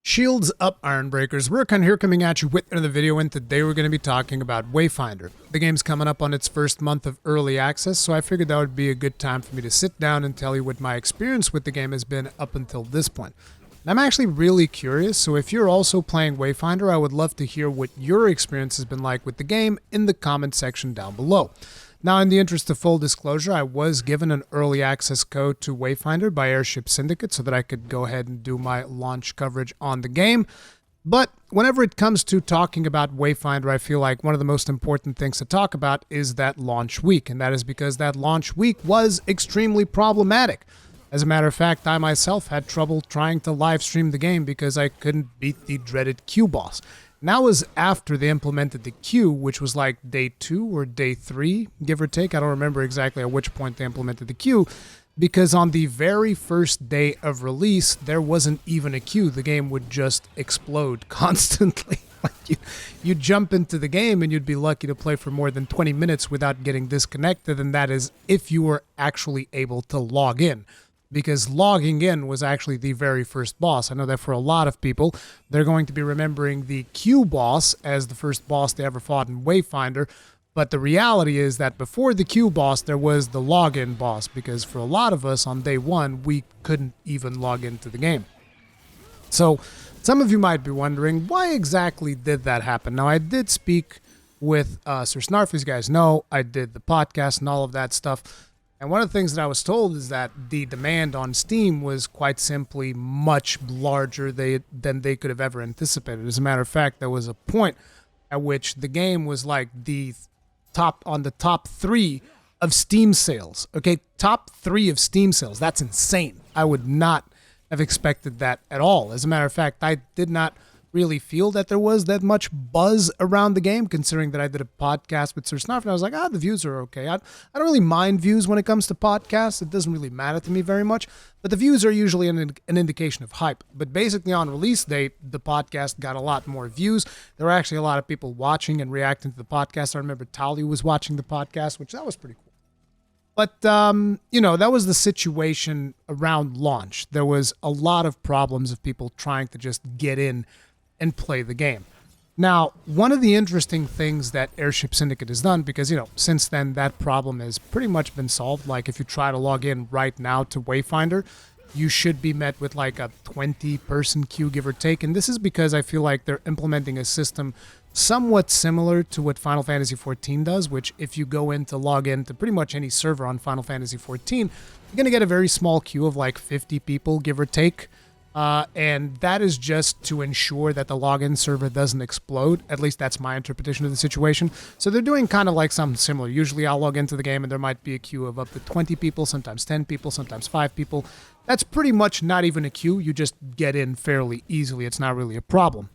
Shields up, Ironbreakers. Rurikhan here coming at you with another video, and today we're going to be talking about Wayfinder. The game's coming up on its first month of early access, so I figured that would be a good time for me to sit down and tell you what my experience with the game has been up until this point. And I'm actually really curious, so if you're also playing Wayfinder, I would love to hear what your experience has been like with the game in the comment section down below. Now, in the interest of full disclosure, I was given an early access code to Wayfinder by Airship Syndicate so that I could go ahead and do my launch coverage on the game. But whenever it comes to talking about Wayfinder, I feel like one of the most important things to talk about is that launch week. And that is because that launch week was extremely problematic. As a matter of fact, I myself had trouble trying to live stream the game because I couldn't beat the dreaded Q boss. And that was after they implemented the Q, which was like day 2 or day 3, give or take. I don't remember exactly at which point they implemented the Q, because on the very first day of release, there wasn't even a Q. The game would just explode constantly. Like you'd jump into the game and you'd be lucky to play for more than 20 minutes without getting disconnected, and that is if you were actually able to log in. Because logging in was actually the very first boss. I know that for a lot of people, they're going to be remembering the Q boss as the first boss they ever fought in Wayfinder, but the reality is that before the Q boss, there was the login boss, because for a lot of us on day 1, we couldn't even log into the game. So some of you might be wondering, why exactly did that happen? Now, I did speak with Sir Snarf, as you guys know. I did the podcast and all of that stuff. And one of the things that I was told is that the demand on Steam was quite simply much larger than they could have ever anticipated. As a matter of fact, there was a point at which the game was like the top 3 of Steam sales. Okay, top 3 of Steam sales. That's insane. I would not have expected that at all. As a matter of fact, I did not really feel that there was that much buzz around the game, considering that I did a podcast with Sir Snarf, and I was like, the views are okay. I don't really mind views when it comes to podcasts. It doesn't really matter to me very much, but the views are usually an indication of hype. But basically on release day, the podcast got a lot more views. There were actually a lot of people watching and reacting to the podcast. I remember Talia was watching the podcast, which that was pretty cool. But, that was the situation around launch. There was a lot of problems of people trying to just get in and play the game. Now, one of the interesting things that Airship Syndicate has done, because, since then that problem has pretty much been solved. Like, if you try to log in right now to Wayfinder, you should be met with like a 20-person queue, give or take. And this is because I feel like they're implementing a system somewhat similar to what Final Fantasy XIV does, which if you go in to log in to pretty much any server on Final Fantasy XIV, you're going to get a very small queue of like 50 people, give or take. And that is just to ensure that the login server doesn't explode. At least that's my interpretation of the situation. So they're doing kind of like something similar. Usually I'll log into the game and there might be a queue of up to 20 people, sometimes 10 people, sometimes 5 people. That's pretty much not even a queue. You just get in fairly easily. It's not really a problem.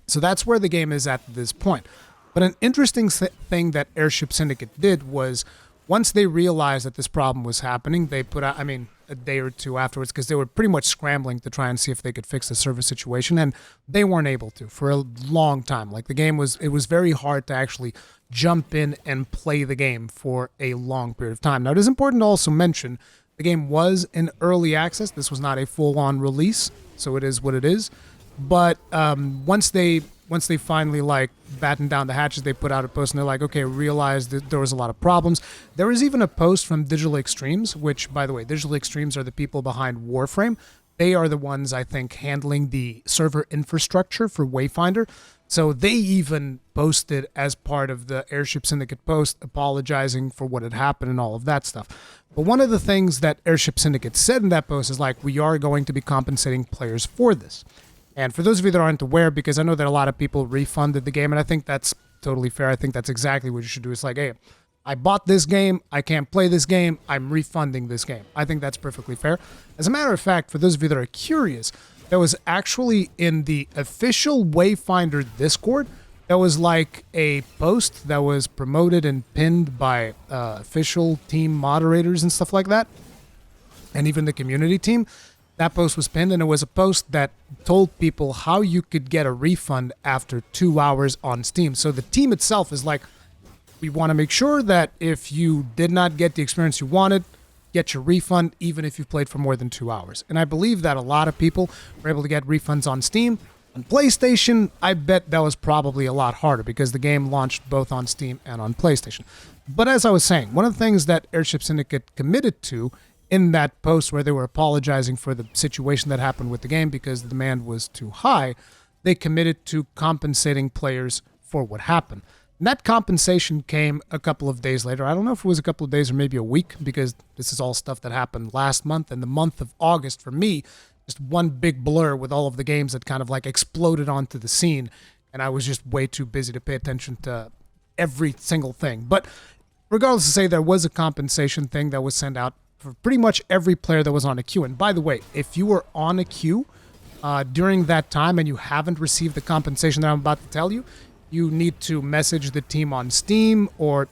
So that's where the game is at this point. But an interesting thing that Airship Syndicate did was, once they realized that this problem was happening, they put out, a day or two afterwards, because they were pretty much scrambling to try and see if they could fix the server situation, and they weren't able to for a long time. Like, it was very hard to actually jump in and play the game for a long period of time. Now, it is important to also mention the game was in early access. This was not a full-on release, so it is what it is. But once they finally like battened down the hatches, they put out a post and they're like, okay, realized that there was a lot of problems. There was even a post from Digital Extremes, which, by the way, Digital Extremes are the people behind Warframe. They are the ones, I think, handling the server infrastructure for Wayfinder. So they even posted as part of the Airship Syndicate post, apologizing for what had happened and all of that stuff. But one of the things that Airship Syndicate said in that post is like, we are going to be compensating players for this. And for those of you that aren't aware, because I know that a lot of people refunded the game, and I think that's totally fair. I think that's exactly what you should do. It's like, hey, I bought this game, I can't play this game, I'm refunding this game. I think that's perfectly fair. As a matter of fact, for those of you that are curious, there was actually in the official Wayfinder Discord, there was like a post that was promoted and pinned by official team moderators and stuff like that, and even the community team. That post was pinned, and it was a post that told people how you could get a refund after 2 hours on Steam. So the team itself is like, we want to make sure that if you did not get the experience you wanted, get your refund even if you've played for more than 2 hours. And I believe that a lot of people were able to get refunds on Steam. On PlayStation, I bet that was probably a lot harder because the game launched both on Steam and on PlayStation. But as I was saying, one of the things that Airship Syndicate committed to in that post where they were apologizing for the situation that happened with the game because the demand was too high, they committed to compensating players for what happened. And that compensation came a couple of days later. I don't know if it was a couple of days or maybe a week because this is all stuff that happened last month. And the month of August, for me, just one big blur with all of the games that kind of like exploded onto the scene. And I was just way too busy to pay attention to every single thing. But regardless to say, there was a compensation thing that was sent out for pretty much every player that was on a queue. And by the way, if you were on a queue during that time and you haven't received the compensation that I'm about to tell you, you need to message the team on Steam or,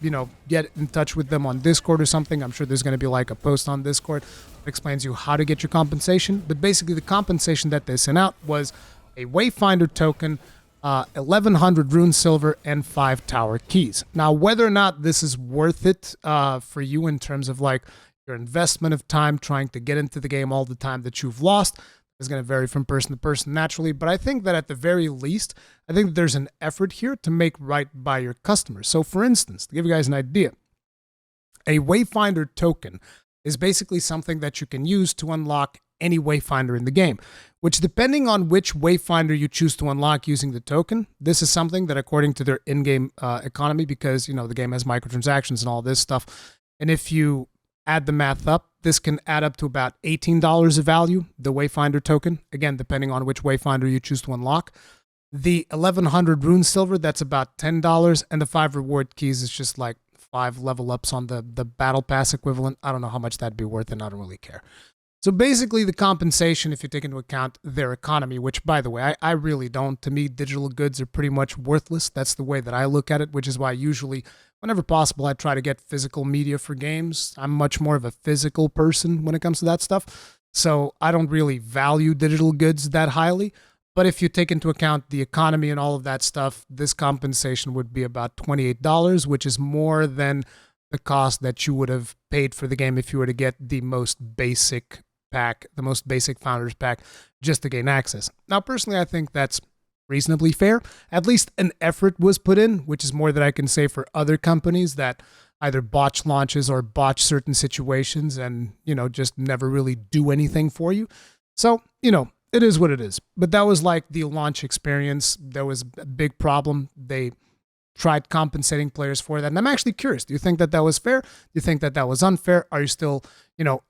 get in touch with them on Discord or something. I'm sure there's going to be like a post on Discord that explains you how to get your compensation. But basically the compensation that they sent out was a Wayfinder token, 1,100 rune silver, and 5 tower keys. Now, whether or not this is worth it for you in terms of like your investment of time trying to get into the game, all the time that you've lost, is going to vary from person to person naturally, but I think that at the very least, I think there's an effort here to make right by your customers. So for instance, to give you guys an idea, a Wayfinder token is basically something that you can use to unlock any Wayfinder in the game, which depending on which Wayfinder you choose to unlock using the token, this is something that according to their in-game economy, because, the game has microtransactions and all this stuff, and if you add the math up, this can add up to about $18 of value, the Wayfinder token, again, depending on which Wayfinder you choose to unlock. The 1,100 rune silver, that's about $10, and the 5 reward keys is just like 5 level ups on the battle pass equivalent. I don't know how much that'd be worth, and I don't really care. So basically the compensation, if you take into account their economy, which by the way, I really don't. To me, digital goods are pretty much worthless. That's the way that I look at it, which is why usually, whenever possible, I try to get physical media for games. I'm much more of a physical person when it comes to that stuff. So I don't really value digital goods that highly. But if you take into account the economy and all of that stuff, this compensation would be about $28, which is more than the cost that you would have paid for the game if you were to get the most basic pack, the most basic Founders pack, just to gain access. Now, personally, I think that's reasonably fair. At least an effort was put in, which is more than I can say for other companies that either botch launches or botch certain situations and, just never really do anything for you. So, it is what it is. But that was like the launch experience. There was a big problem. They tried compensating players for that. And I'm actually curious, do you think that that was fair? Do you think that that was unfair? Are you still,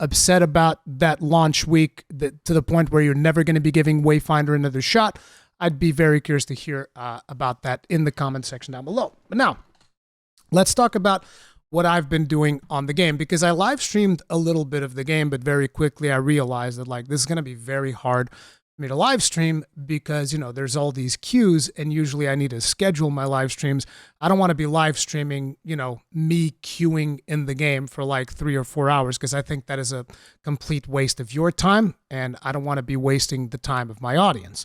upset about that launch week to the point where you're never going to be giving Wayfinder another shot? I'd be very curious to hear about that in the comment section down below. But now, let's talk about what I've been doing on the game, because I live streamed a little bit of the game, but very quickly I realized that this is going to be very hard for me to live stream because, there's all these queues and usually I need to schedule my live streams. I don't want to be live streaming, me queuing in the game for like 3 or 4 hours because I think that is a complete waste of your time and I don't want to be wasting the time of my audience.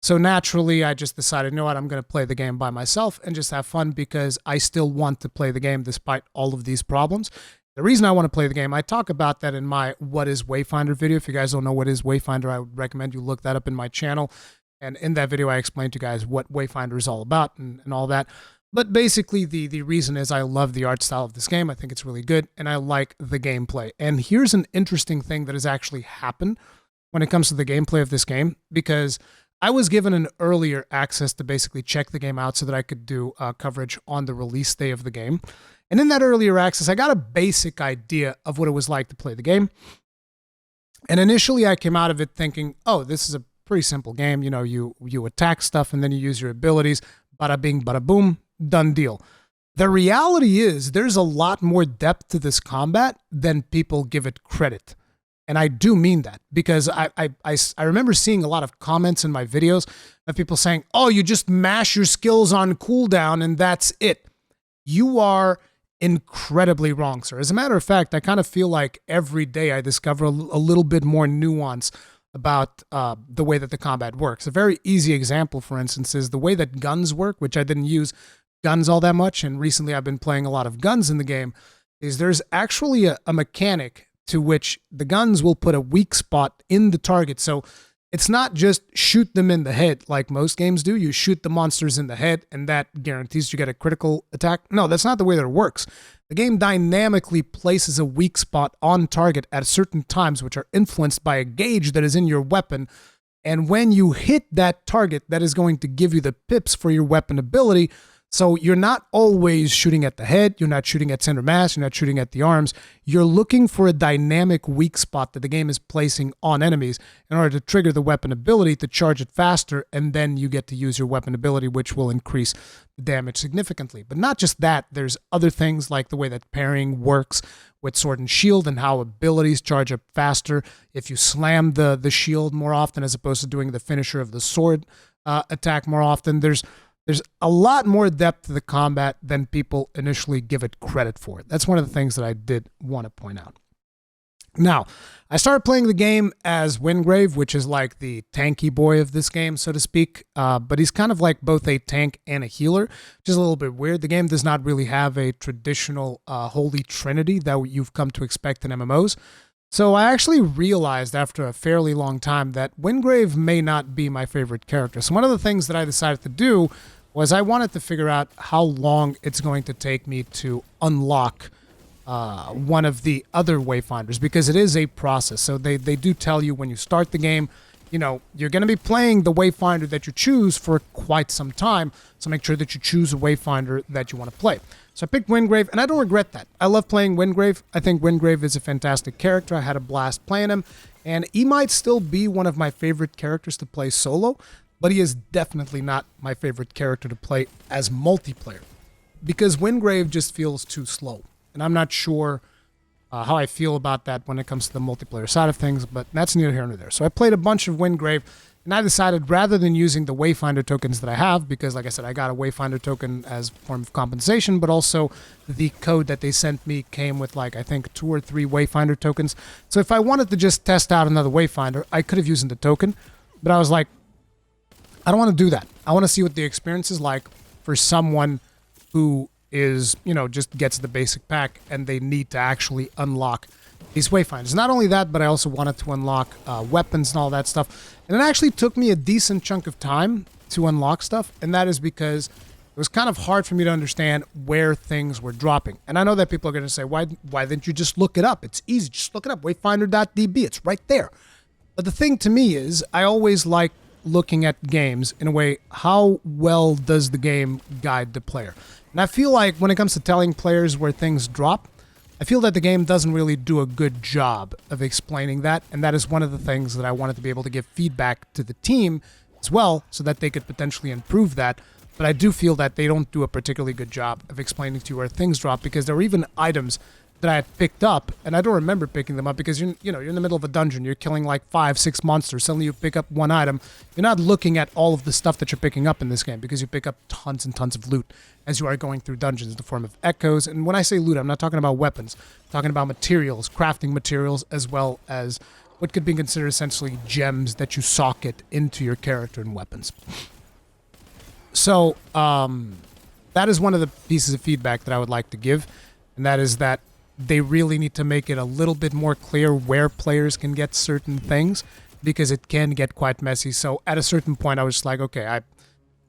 So naturally, I just decided, I'm going to play the game by myself and just have fun because I still want to play the game despite all of these problems. The reason I want to play the game, I talk about that in my What is Wayfinder video. If you guys don't know what is Wayfinder, I would recommend you look that up in my channel. And in that video, I explained to you guys what Wayfinder is all about and all that. But basically, the reason is I love the art style of this game. I think it's really good, and I like the gameplay. And here's an interesting thing that has actually happened when it comes to the gameplay of this game, because I was given an earlier access to basically check the game out so that I could do coverage on the release day of the game. And in that earlier access, I got a basic idea of what it was like to play the game. And initially, I came out of it thinking, oh, this is a pretty simple game. You attack stuff and then you use your abilities. Bada bing, bada boom, done deal. The reality is there's a lot more depth to this combat than people give it credit. And I do mean that because I remember seeing a lot of comments in my videos of people saying, oh, you just mash your skills on cooldown and that's it. You are incredibly wrong, sir. As a matter of fact, I kind of feel like every day I discover a little bit more nuance about the way that the combat works. A very easy example, for instance, is the way that guns work, which I didn't use guns all that much. And recently I've been playing a lot of guns in the game, is there's actually a mechanic to which the guns will put a weak spot in the target. So it's not just shoot them in the head like most games do. You shoot the monsters in the head and that guarantees you get a critical attack. No, that's not the way that it works. The game dynamically places a weak spot on target at certain times, which are influenced by a gauge that is in your weapon. And when you hit that target, that is going to give you the pips for your weapon ability. So you're not always shooting at the head, you're not shooting at center mass, you're not shooting at the arms. You're looking for a dynamic weak spot that the game is placing on enemies in order to trigger the weapon ability to charge it faster, and then you get to use your weapon ability, which will increase the damage significantly. But not just that, there's other things like the way that parrying works with sword and shield and how abilities charge up faster if you slam the shield more often as opposed to doing the finisher of the sword attack more often. There's a lot more depth to the combat than people initially give it credit for. That's one of the things that I did want to point out. Now, I started playing the game as Wingrave, which is like the tanky boy of this game, so to speak. But he's kind of like both a tank and a healer, which is a little bit weird. The game does not really have a traditional holy trinity that you've come to expect in MMOs. So I actually realized after a fairly long time that Wingrave may not be my favorite character. So one of the things that I decided to do was I wanted to figure out how long it's going to take me to unlock one of the other Wayfinders, because it is a process. So they do tell you when you start the game, you know, you're going to be playing the Wayfinder that you choose for quite some time. So make sure that you choose a Wayfinder that you want to play. So I picked Wingrave, and I don't regret that. I love playing Wingrave. I think Wingrave is a fantastic character. I had a blast playing him, and he might still be one of my favorite characters to play solo, but he is definitely not my favorite character to play as multiplayer, because Wingrave just feels too slow. And I'm not sure how I feel about that when it comes to the multiplayer side of things, but that's neither here nor there. So I played a bunch of Wingrave, and I decided rather than using the Wayfinder tokens that I have, because like I said, I got a Wayfinder token as a form of compensation, but also the code that they sent me came with like, I think 2 or 3 Wayfinder tokens. So if I wanted to just test out another Wayfinder, I could have used the token, but I was like, I don't want to do that. I want to see what the experience is like for someone who is, you know, just gets the basic pack and they need to actually unlock these Wayfinders. Not only that, but I also wanted to unlock weapons and all that stuff. And it actually took me a decent chunk of time to unlock stuff, and that is because it was kind of hard for me to understand where things were dropping. And I know that people are going to say, why didn't you just look it up? It's easy. Just look it up. Wayfinder.db. It's right there. But the thing to me is, I always like looking at games in a way, how well does the game guide the player? And I feel like when it comes to telling players where things drop, I feel that the game doesn't really do a good job of explaining that, and that is one of the things that I wanted to be able to give feedback to the team as well, so that they could potentially improve that. But I do feel that they don't do a particularly good job of explaining to you where things drop, because there were even items that I had picked up, and I don't remember picking them up because you're in the middle of a dungeon, you're killing like 5-6 monsters, suddenly you pick up one item. You're not looking at all of the stuff that you're picking up in this game, because you pick up tons and tons of loot as you are going through dungeons in the form of echoes. And when I say loot, I'm not talking about weapons. I'm talking about materials, crafting materials, as well as what could be considered essentially gems that you socket into your character and weapons. So that is one of the pieces of feedback that I would like to give, and that is that they really need to make it a little bit more clear where players can get certain things, because it can get quite messy. So at a certain point, I was just like, okay,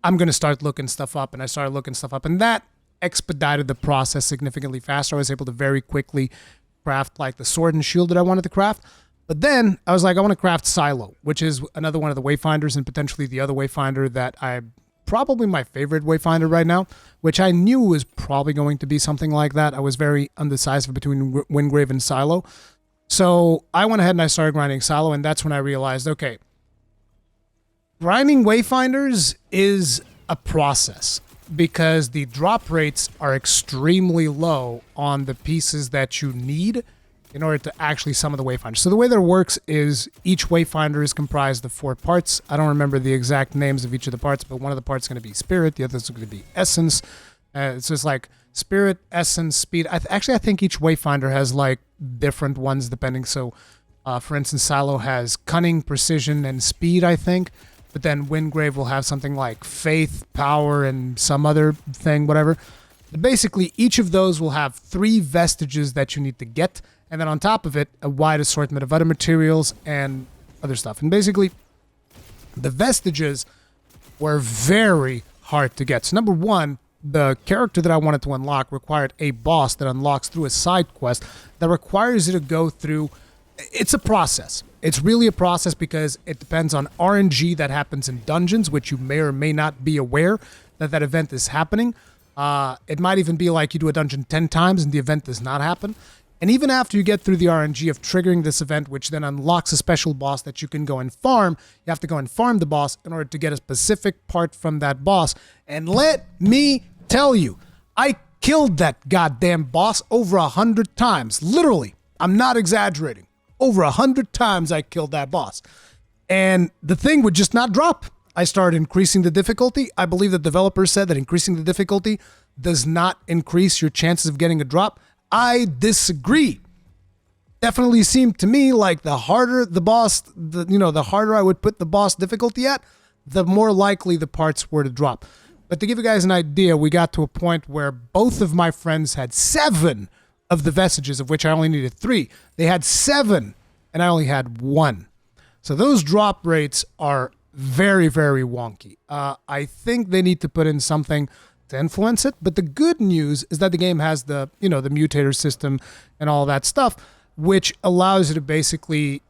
I'm going to start looking stuff up, and I started looking stuff up, and that expedited the process significantly faster. I was able to very quickly craft like the sword and shield that I wanted to craft. But then I was like, I want to craft Silo, which is another one of the Wayfinders, and potentially the other Wayfinder that probably my favorite Wayfinder right now, which I knew was probably going to be something like that. I was very undecisive between Wingrave and Silo. So I went ahead and I started grinding Silo, and that's when I realized, okay, grinding Wayfinders is a process, because the drop rates are extremely low on the pieces that you need in order to actually summon the Wayfinder. So the way that it works is each Wayfinder is comprised of 4 parts. I don't remember the exact names of each of the parts, but one of the parts is going to be Spirit, the other is going to be Essence. It's just like Spirit, Essence, Speed. I think each Wayfinder has like different ones depending. So for instance, Silo has Cunning, Precision, and Speed, I think. But then Wingrave will have something like Faith, Power, and some other thing, whatever. But basically, each of those will have 3 vestiges that you need to get, And then on top of it, a wide assortment of other materials and other stuff. And basically, the vestiges were very hard to get. So number one, the character that I wanted to unlock required a boss that unlocks through a side quest that requires you to go through. It's a process. It's really a process because it depends on RNG that happens in dungeons, which you may or may not be aware that that event is happening. It might even be like you do a dungeon 10 times and the event does not happen. And even after you get through the RNG of triggering this event, which then unlocks a special boss that you can go and farm, you have to go and farm the boss in order to get a specific part from that boss. And let me tell you, I killed that goddamn boss over 100 times. Literally, I'm not exaggerating. Over 100 times I killed that boss. And the thing would just not drop. I started increasing the difficulty. I believe the developers said that increasing the difficulty does not increase your chances of getting a drop. I disagree. Definitely seemed to me like the harder the boss, the harder I would put the boss difficulty at, the more likely the parts were to drop. But to give you guys an idea, we got to a point where both of my friends had 7 of the vestiges, of which I only needed 3. They had 7, and I only had 1. So those drop rates are very, very wonky. I think they need to put in something to influence it. But the good news is that the game has the mutator system and all that stuff, which allows you to basically,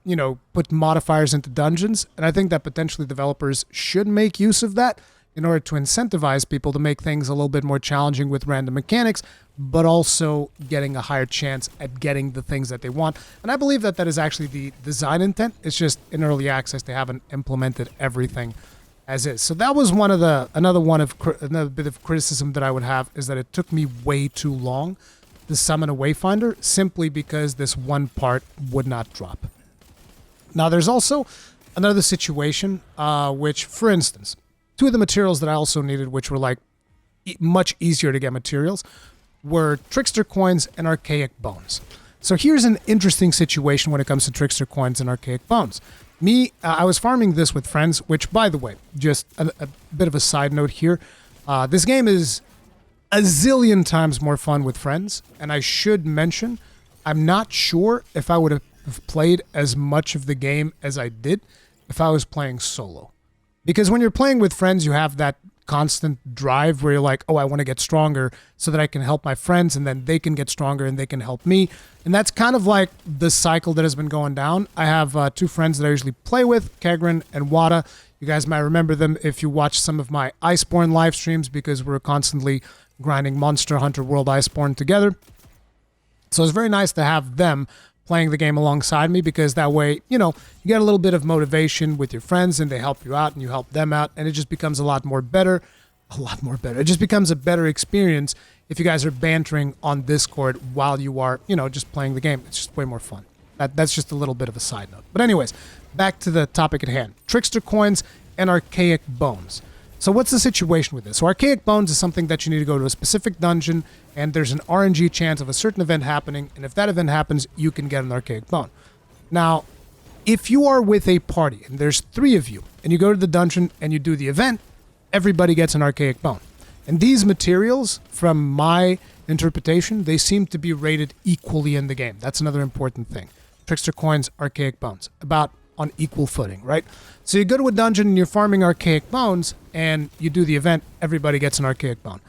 put modifiers into dungeons. And I think that potentially developers should make use of that in order to incentivize people to make things a little bit more challenging with random mechanics, but also getting a higher chance at getting the things that they want. And I believe that that is actually the design intent. It's just in early access, they haven't implemented everything as is. So that was another bit of criticism that I would have, is that it took me way too long to summon a Wayfinder simply because this one part would not drop. Now there's also another situation, which, for instance, 2 of the materials that I also needed, which were like much easier to get materials, were Trickster Coins and Archaic Bones. So here's an interesting situation when it comes to Trickster Coins and Archaic Bones. I was farming this with friends, which, by the way, just a bit of a side note here. This game is a zillion times more fun with friends, and I should mention, I'm not sure if I would have played as much of the game as I did if I was playing solo. Because when you're playing with friends, you have that constant drive where you're like, oh, I want to get stronger so that I can help my friends, and then they can get stronger and they can help me. And that's kind of like the cycle that has been going down. I have 2 friends that I usually play with, Kegrin and Wada. You guys might remember them if you watch some of my Iceborne live streams, because we're constantly grinding Monster Hunter World Iceborne together. So it's very nice to have them playing the game alongside me, because that way, you get a little bit of motivation with your friends and they help you out and you help them out, and it just becomes a lot more better. It just becomes a better experience if you guys are bantering on Discord while you are, just playing the game. It's just way more fun. That's just a little bit of a side note. But anyways, back to the topic at hand. Trickster Coins and Archaic Bones. So what's the situation with this? So Archaic Bones is something that you need to go to a specific dungeon, and there's an RNG chance of a certain event happening, and if that event happens, you can get an Archaic Bone. Now, if you are with a party, and there's 3 of you, and you go to the dungeon and you do the event, everybody gets an Archaic Bone. And these materials, from my interpretation, they seem to be rated equally in the game. That's another important thing. Trickster Coins, Archaic Bones, about on equal footing, right? So you go to a dungeon and you're farming Archaic Bones, and you do the event, everybody gets an Archaic Bone.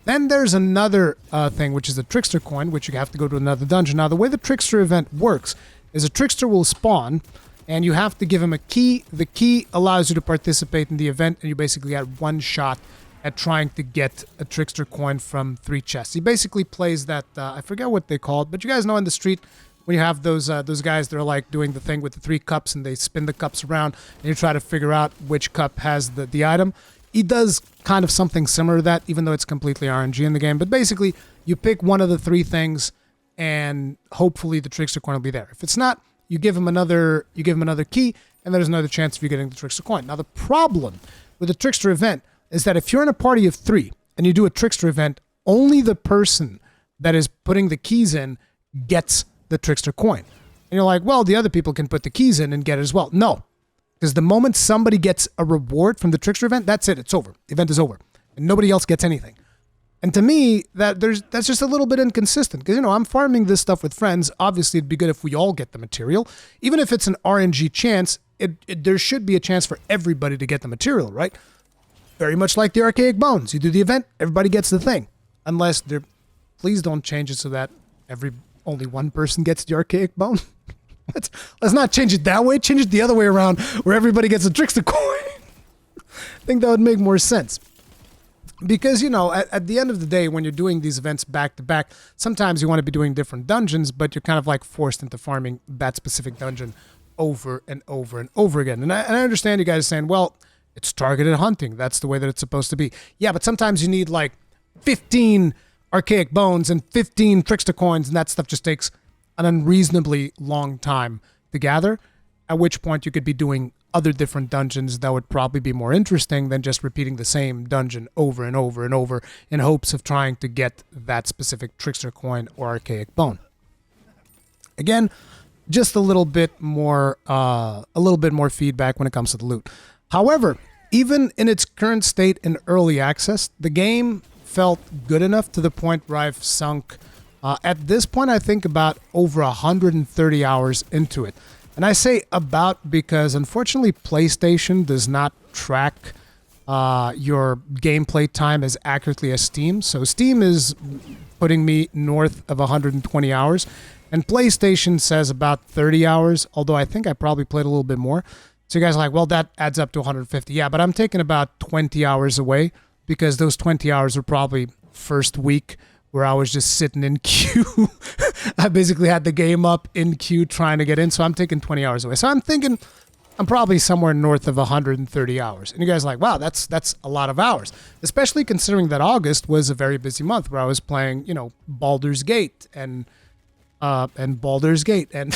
Then there's another thing, which is a Trickster Coin, which you have to go to another dungeon. Now, the way the Trickster event works is a Trickster will spawn, and you have to give him a key. The key allows you to participate in the event, and you basically get 1 shot at trying to get a Trickster Coin from 3 chests. He basically plays that, I forget what they call it, but you guys know in the street, when you have those guys that are like doing the thing with the 3 cups and they spin the cups around and you try to figure out which cup has the item. He does kind of something similar to that, even though it's completely RNG in the game. But basically, you pick one of the 3 things, and hopefully the Trickster Coin will be there. If it's not, you give him another key, and there's another chance of you getting the Trickster Coin. Now, the problem with the Trickster event is that if you're in a party of 3 and you do a Trickster event, only the person that is putting the keys in gets the Trickster Coin. And you're like, well, the other people can put the keys in and get it as well. No, because the moment somebody gets a reward from the Trickster event, that's it. It's over. The event is over. And nobody else gets anything. And to me, that's just a little bit inconsistent because, I'm farming this stuff with friends. Obviously, it'd be good if we all get the material. Even if it's an RNG chance, there should be a chance for everybody to get the material, right? Very much like the Archaic Bones. You do the event, everybody gets the thing. Unless please don't change it so that only one person gets the Archaic Bone. Let's not change it that way. Change it the other way around where everybody gets a Trickster coin. I think that would make more sense. Because, at the end of the day, when you're doing these events back to back, sometimes you want to be doing different dungeons, but you're kind of like forced into farming that specific dungeon over and over and over again. And I understand you guys saying, well, it's targeted hunting. That's the way that it's supposed to be. Yeah, but sometimes you need like 15 Archaic Bones and 15 Trickster coins, and that stuff just takes an unreasonably long time to gather, at which point you could be doing other different dungeons that would probably be more interesting than just repeating the same dungeon over and over and over in hopes of trying to get that specific Trickster coin or Archaic Bone. Again, just a little bit more feedback when it comes to the loot. However, even in its current state in early access, the game felt good enough to the point where I've sunk, at this point, I think about over 130 hours into it. And I say about because, unfortunately, PlayStation does not track your gameplay time as accurately as Steam. So Steam is putting me north of 120 hours, and PlayStation says about 30 hours, although I think I probably played a little bit more. So you guys are like, well, that adds up to 150. Yeah, but I'm taking about 20 hours away because those 20 hours were probably first week where I was just sitting in queue. I basically had the game up in queue trying to get in, so I'm taking 20 hours away. So I'm thinking I'm probably somewhere north of 130 hours. And you guys are like, wow, that's a lot of hours, especially considering that August was a very busy month where I was playing, Baldur's Gate and Baldur's Gate. And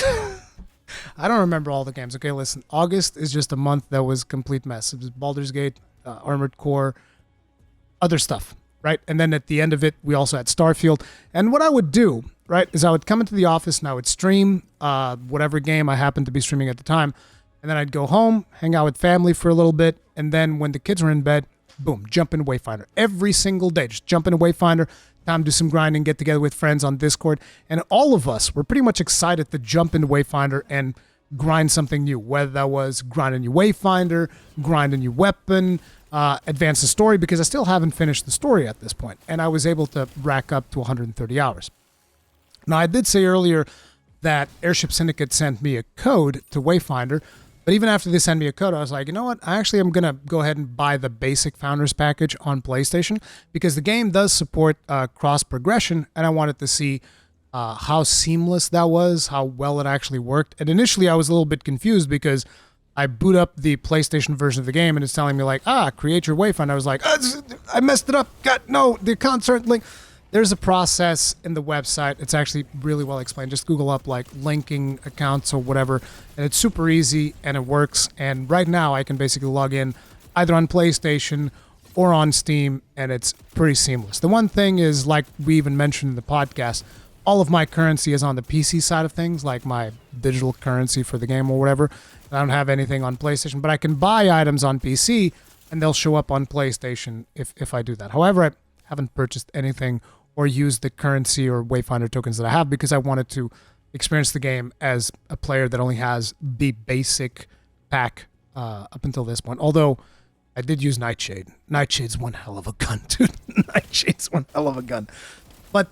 I don't remember all the games. Okay, listen, August is just a month that was complete mess. It was Baldur's Gate, Armored Core, other stuff. Right? And then at the end of it, we also had Starfield. And what I would do, right, is I would come into the office and I would stream whatever game I happened to be streaming at the time. And then I'd go home, hang out with family for a little bit. And then when the kids were in bed, boom, jump into Wayfinder. Every single day, just jump into Wayfinder, time to do some grinding, get together with friends on Discord. And all of us were pretty much excited to jump into Wayfinder and grind something new, whether that was grind a new Wayfinder, grind a new weapon, advance the story, because I still haven't finished the story at this point, and I was able to rack up to 130 hours. Now, I did say earlier that Airship Syndicate sent me a code to Wayfinder, but even after they sent me a code, I was like, you know what? I actually am going to go ahead and buy the basic Founders Package on PlayStation, because the game does support cross-progression, and I wanted to see how seamless that was, how well it actually worked. And initially, I was a little bit confused because I boot up the PlayStation version of the game and it's telling me like, create your Wayfinder. I was like, I messed it up. The account's link. There's a process in the website. It's actually really well explained. Just Google up like linking accounts or whatever. And it's super easy and it works. And right now I can basically log in either on PlayStation or on Steam and it's pretty seamless. The one thing is, like we even mentioned in the podcast, all of my currency is on the PC side of things, like my digital currency for the game or whatever. I don't have anything on PlayStation, but I can buy items on PC and they'll show up on PlayStation if I do that. However, I haven't purchased anything or used the currency or Wayfinder tokens that I have because I wanted to experience the game as a player that only has the basic pack up until this point. Although I did use Nightshade. Nightshade's one hell of a gun, dude. Nightshade's one hell of a gun. But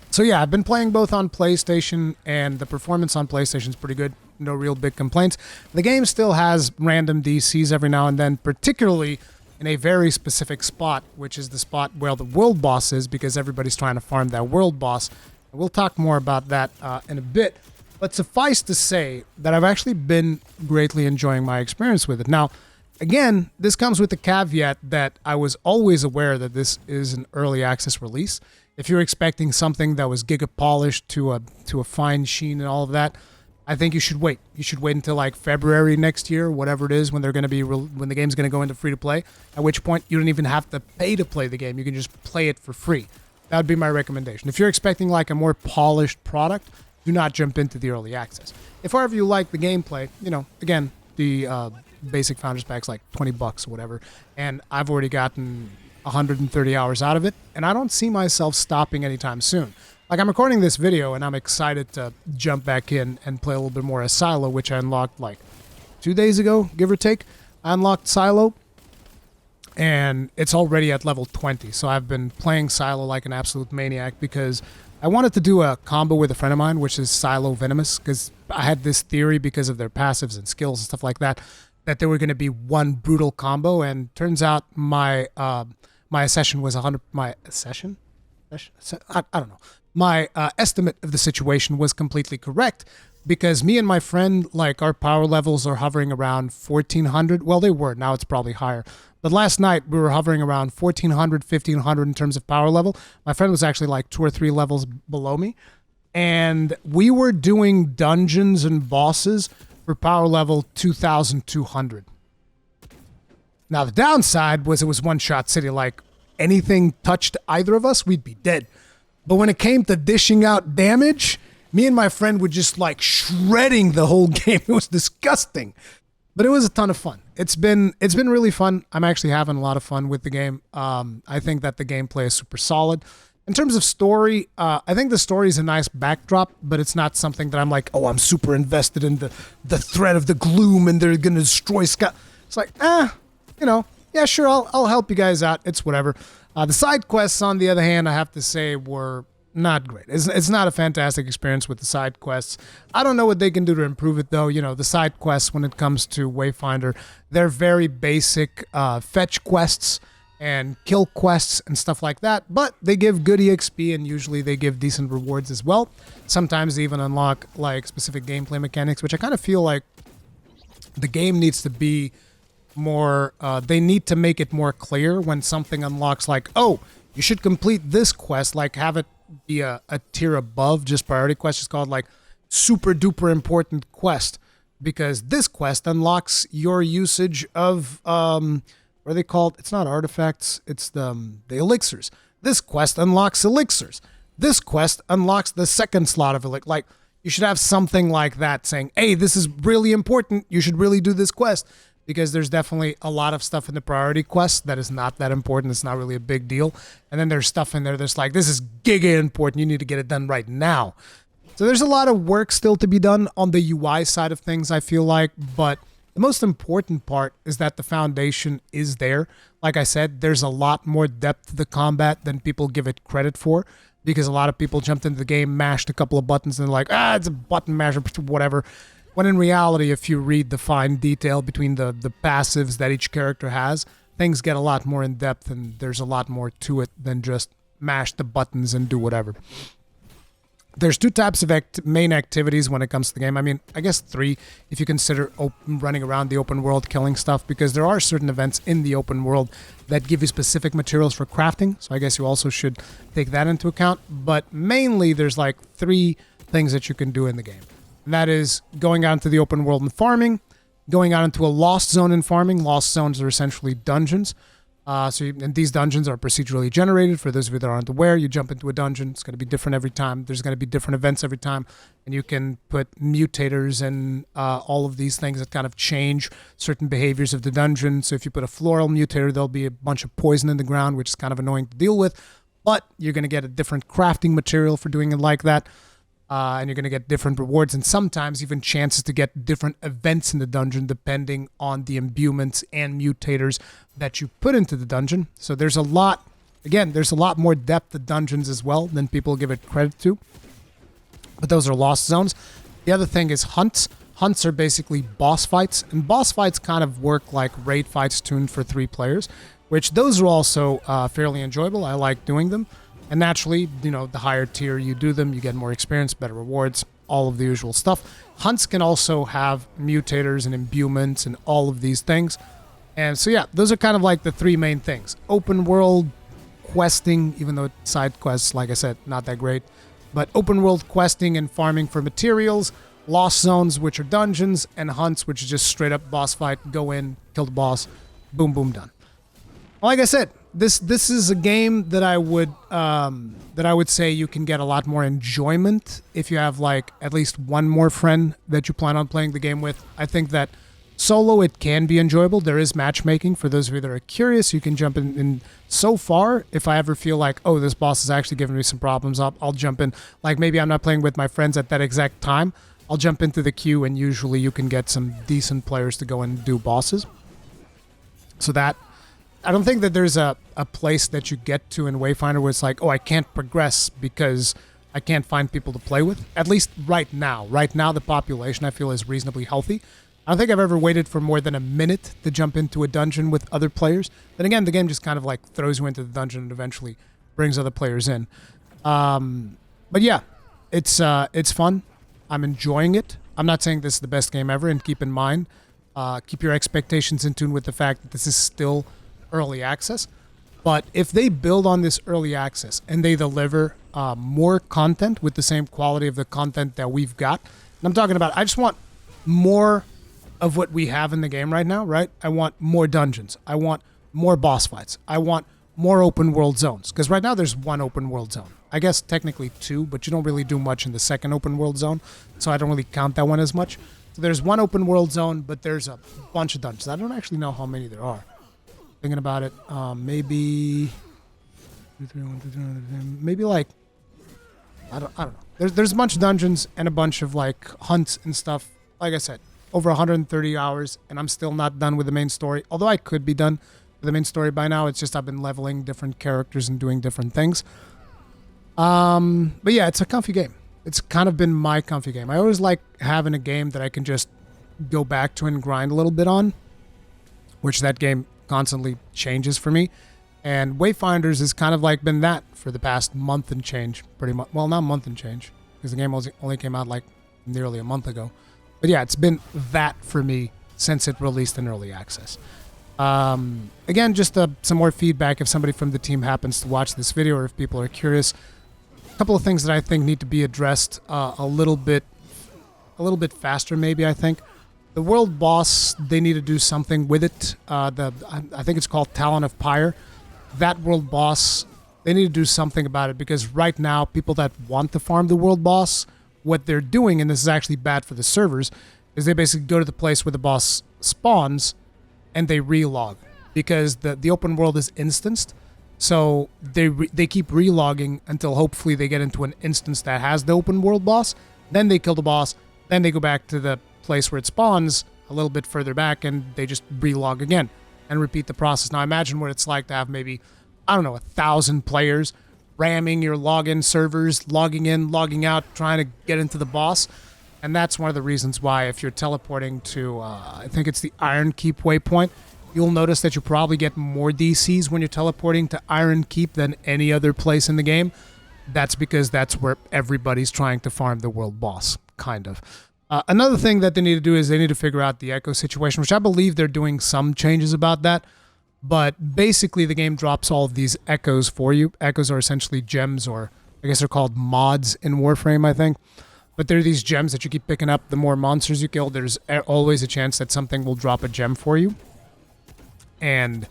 so yeah, I've been playing both on PlayStation, and the performance on PlayStation is pretty good. No real big complaints. The game still has random DCs every now and then, particularly in a very specific spot, which is the spot where the world boss is, because everybody's trying to farm that world boss. And we'll talk more about that in a bit. But suffice to say that I've actually been greatly enjoying my experience with it. Now, again, this comes with the caveat that I was always aware that this is an early access release. If you're expecting something that was giga polished to a fine sheen and all of that, I think you should wait. You should wait until like February next year, whatever it is, when they're going to be when the game's going to go into free to play. At which point you don't even have to pay to play the game. You can just play it for free. That would be my recommendation. If you're expecting like a more polished product, do not jump into the early access. If however you like the gameplay, again, the basic Founders Pack's like $20 or whatever, and I've already gotten 130 hours out of it, and I don't see myself stopping anytime soon. Like, I'm recording this video, and I'm excited to jump back in and play a little bit more as Silo, which I unlocked like 2 days ago, give or take. I unlocked Silo, and it's already at level 20, so I've been playing Silo like an absolute maniac because I wanted to do a combo with a friend of mine, which is Silo Venomous, because I had this theory because of their passives and skills and stuff like that, that there were going to be one brutal combo, and turns out my session was 100. My session? I don't know. My estimate of the situation was completely correct, because me and my friend, like, our power levels are hovering around 1400. Well, they were. Now it's probably higher. But last night we were hovering around 1400, 1500 in terms of power level. My friend was actually like 2 or 3 levels below me. And we were doing dungeons and bosses for power level 2200. Now, the downside was it was one-shot city. Like, anything touched either of us, we'd be dead. But when it came to dishing out damage, me and my friend were just like shredding the whole game. It was disgusting, but it was a ton of fun. It's been really fun. I'm actually having a lot of fun with the game. I think that the gameplay is super solid. In terms of story, I think the story is a nice backdrop, but it's not something that I'm like, oh, I'm super invested in the threat of the gloom and they're gonna destroy Scott. It's like, yeah, sure, I'll help you guys out. It's whatever. The side quests, on the other hand, I have to say, were not great. It's not a fantastic experience with the side quests. I don't know what they can do to improve it, though. You know, the side quests, when it comes to Wayfinder, they're very basic fetch quests and kill quests and stuff like that, but they give good EXP, and usually they give decent rewards as well. Sometimes they even unlock, like, specific gameplay mechanics, which I kind of feel like the game needs to be more, they need to make it more clear when something unlocks, like, oh, you should complete this quest, like have it be a tier above just priority quest. It's called like super duper important quest, because this quest unlocks your usage of what are they called? It's not artifacts, it's the elixirs. This quest unlocks elixirs. This quest unlocks the second slot of elixir. Like, you should have something like that saying, hey, this is really important, you should really do this quest. Because there's definitely a lot of stuff in the priority quest that is not that important. It's not really a big deal. And then there's stuff in there that's like, this is giga important. You need to get it done right now. So there's a lot of work still to be done on the UI side of things, I feel like. But the most important part is that the foundation is there. Like I said, there's a lot more depth to the combat than people give it credit for. Because a lot of people jumped into the game, mashed a couple of buttons, and they're like, it's a button masher, whatever. When in reality, if you read the fine detail between the passives that each character has, things get a lot more in depth, and there's a lot more to it than just mash the buttons and do whatever. There's 2 types of main activities when it comes to the game. I mean, I guess 3 if you consider running around the open world killing stuff, because there are certain events in the open world that give you specific materials for crafting, so I guess you also should take that into account. But mainly there's like 3 things that you can do in the game. And that is going out into the open world and farming, going out into a lost zone and farming. Lost zones are essentially dungeons. And these dungeons are procedurally generated. For those of you that aren't aware, you jump into a dungeon. It's going to be different every time. There's going to be different events every time. And you can put mutators and all of these things that kind of change certain behaviors of the dungeon. So if you put a floral mutator, there'll be a bunch of poison in the ground, which is kind of annoying to deal with. But you're going to get a different crafting material for doing it like that. And you're going to get different rewards and sometimes even chances to get different events in the dungeon depending on the imbuements and mutators that you put into the dungeon. So there's a lot, again, there's a lot more depth to dungeons as well than people give it credit to. But those are lost zones. The other thing is hunts. Hunts are basically boss fights, and boss fights kind of work like raid fights tuned for 3 players, which those are also fairly enjoyable. I like doing them. And naturally, you know, the higher tier you do them, you get more experience, better rewards, all of the usual stuff. Hunts can also have mutators and imbuements and all of these things. And so, yeah, those are kind of like the 3 main things. Open world questing, even though side quests, like I said, not that great. But open world questing and farming for materials, lost zones, which are dungeons, and hunts, which is just straight up boss fight, go in, kill the boss, boom, boom, done. Like I said, this is a game that I would say you can get a lot more enjoyment if you have like at least one more friend that you plan on playing the game with. I think that Solo, it can be enjoyable. There is matchmaking. For those of you that are curious, you can jump in. So far, if I ever feel like, oh, this boss is actually giving me some problems, I'll jump in. Like maybe I'm not playing with my friends at that exact time. I'll jump into the queue, and usually you can get some decent players to go and do bosses. So that, I don't think that there's a place that you get to in Wayfinder where it's like, oh, I can't progress because I can't find people to play with. At least right now. Right now, the population, I feel, is reasonably healthy. I don't think I've ever waited for more than a minute to jump into a dungeon with other players. Then again, the game just kind of like throws you into the dungeon and eventually brings other players in. But yeah, it's fun. I'm enjoying it. I'm not saying this is the best game ever, and keep in mind, keep your expectations in tune with the fact that this is still early access. But if they build on this early access and they deliver more content with the same quality of the content that we've got, and I'm talking about, I just want more of what we have in the game right now, right? I want more dungeons. I want more boss fights. I want more open world zones. Because right now there's one open world zone. I guess technically two, but you don't really do much in the second open world zone. So I don't really count that one as much. So there's one open world zone, but there's a bunch of dungeons. I don't actually know how many there are. Thinking about it, maybe like, I don't know. There's a bunch of dungeons and a bunch of like hunts and stuff. Like I said, over 130 hours, and I'm still not done with the main story. Although I could be done with the main story by now. It's just I've been leveling different characters and doing different things. But yeah, it's a comfy game. It's kind of been my comfy game. I always like having a game that I can just go back to and grind a little bit on, which that game constantly changes for me. And Wayfinders has kind of like been that for the past month and change, pretty much. Well, not month and change, because the game only came out like nearly a month ago. But yeah, it's been that for me since it released in early access. Again, just some more feedback if somebody from the team happens to watch this video or if people are curious. A couple of things that I think need to be addressed a little bit faster, maybe, I think. The world boss, they need to do something with it. I think it's called Talon of Pyre. That world boss, they need to do something about it because right now, people that want to farm the world boss, what they're doing, and this is actually bad for the servers, is they basically go to the place where the boss spawns and they relog because the open world is instanced. So they keep relogging until hopefully they get into an instance that has the open world boss. Then they kill the boss. Then they go back to the place where it spawns a little bit further back and they just relog again and repeat the process. Now imagine what it's like to have maybe, I don't know, 1,000 players ramming your login servers, logging in, logging out, trying to get into the boss. And that's one of the reasons why if you're teleporting to, I think it's the Iron Keep waypoint, you'll notice that you probably get more DCs when you're teleporting to Iron Keep than any other place in the game. That's because that's where everybody's trying to farm the world boss, kind of. Another thing that they need to do is they need to figure out the echo situation, which I believe they're doing some changes about that. But basically, the game drops all of these echoes for you. Echoes are essentially gems, or I guess they're called mods in Warframe, I think. But they're these gems that you keep picking up. The more monsters you kill, there's always a chance that something will drop a gem for you. And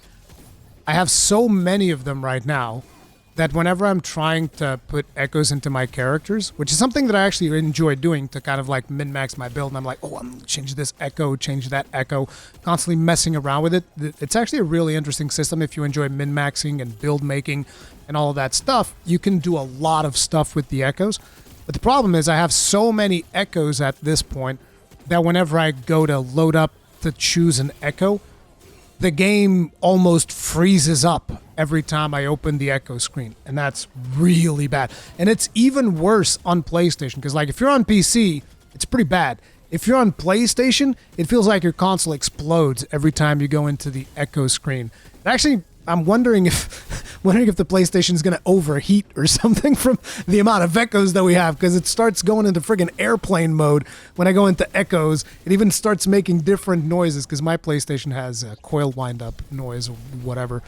I have so many of them right now that whenever I'm trying to put echoes into my characters, which is something that I actually enjoy doing to kind of like min-max my build, and I'm like, oh, I'm going to change this echo, change that echo, constantly messing around with it. It's actually a really interesting system if you enjoy min-maxing and build making and all of that stuff. You can do a lot of stuff with the echoes. But the problem is I have so many echoes at this point that whenever I go to load up to choose an echo, the game almost freezes up every time I open the echo screen, and that's really bad. And it's even worse on PlayStation, because like if you're on PC, it's pretty bad. If you're on PlayStation, it feels like your console explodes every time you go into the echo screen. And actually, I'm wondering if the PlayStation is going to overheat or something from the amount of echoes that we have, because it starts going into friggin' airplane mode when I go into echoes. It even starts making different noises because my PlayStation has a coil wind-up noise or whatever.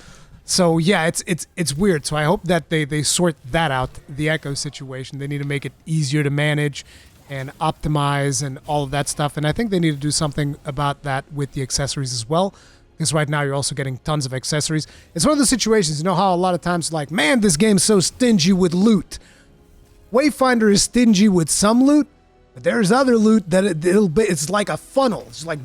So yeah, it's weird. So I hope that they sort that out, the echo situation. They need to make it easier to manage and optimize and all of that stuff. And I think they need to do something about that with the accessories as well. Because right now you're also getting tons of accessories. It's one of those situations, you know how a lot of times like, man, this game's so stingy with loot. Wayfinder is stingy with some loot, But there's other loot that it's like a funnel. It's like,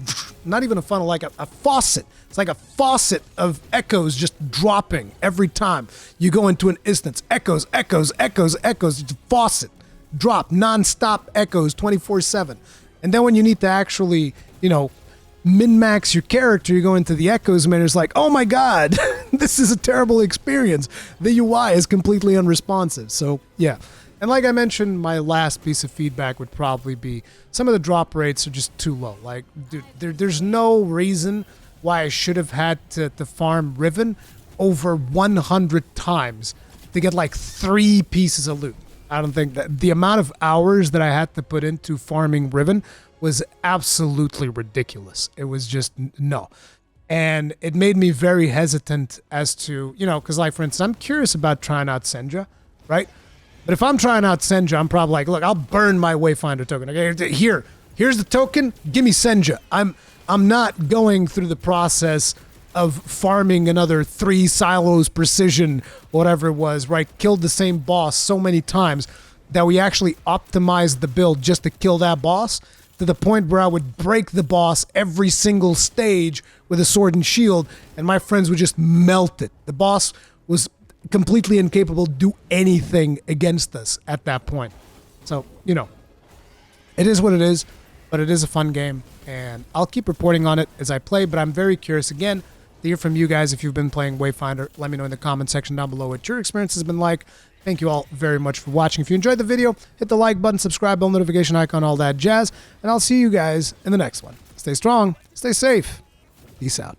not even a funnel, like a faucet. It's like a faucet of echoes just dropping every time you go into an instance. Echoes, echoes, echoes, echoes. It's a faucet. Drop, non-stop echoes 24/7. And then when you need to actually, you know, min-max your character, you go into the echoes and it's like, oh my god, this is a terrible experience. The UI is completely unresponsive. So, yeah. And like I mentioned, my last piece of feedback would probably be some of the drop rates are just too low. Like, dude, there's no reason why I should have had to farm Riven over 100 times to get like 3 pieces of loot. I don't think that the amount of hours that I had to put into farming Riven was absolutely ridiculous. It was just no. And it made me very hesitant as to, you know, because like, for instance, I'm curious about trying out Senja, right? But if I'm trying out Senja, I'm probably like, look, I'll burn my Wayfinder token. Okay, here's the token. Give me Senja. I'm not going through the process of farming another 3 silos precision, whatever it was, right? Killed the same boss so many times that we actually optimized the build just to kill that boss, to the point where I would break the boss every single stage with a sword and shield, and my friends would just melt it. The boss was completely incapable to do anything against us at that point. So, you know, it is what it is, but it is a fun game, and I'll keep reporting on it as I play, but I'm very curious, again, to hear from you guys if you've been playing Wayfinder. Let me know in the comment section down below what your experience has been like. Thank you all very much for watching. If you enjoyed the video, hit the like button, subscribe, bell notification icon, all that jazz, and I'll see you guys in the next one. Stay strong, stay safe, peace out.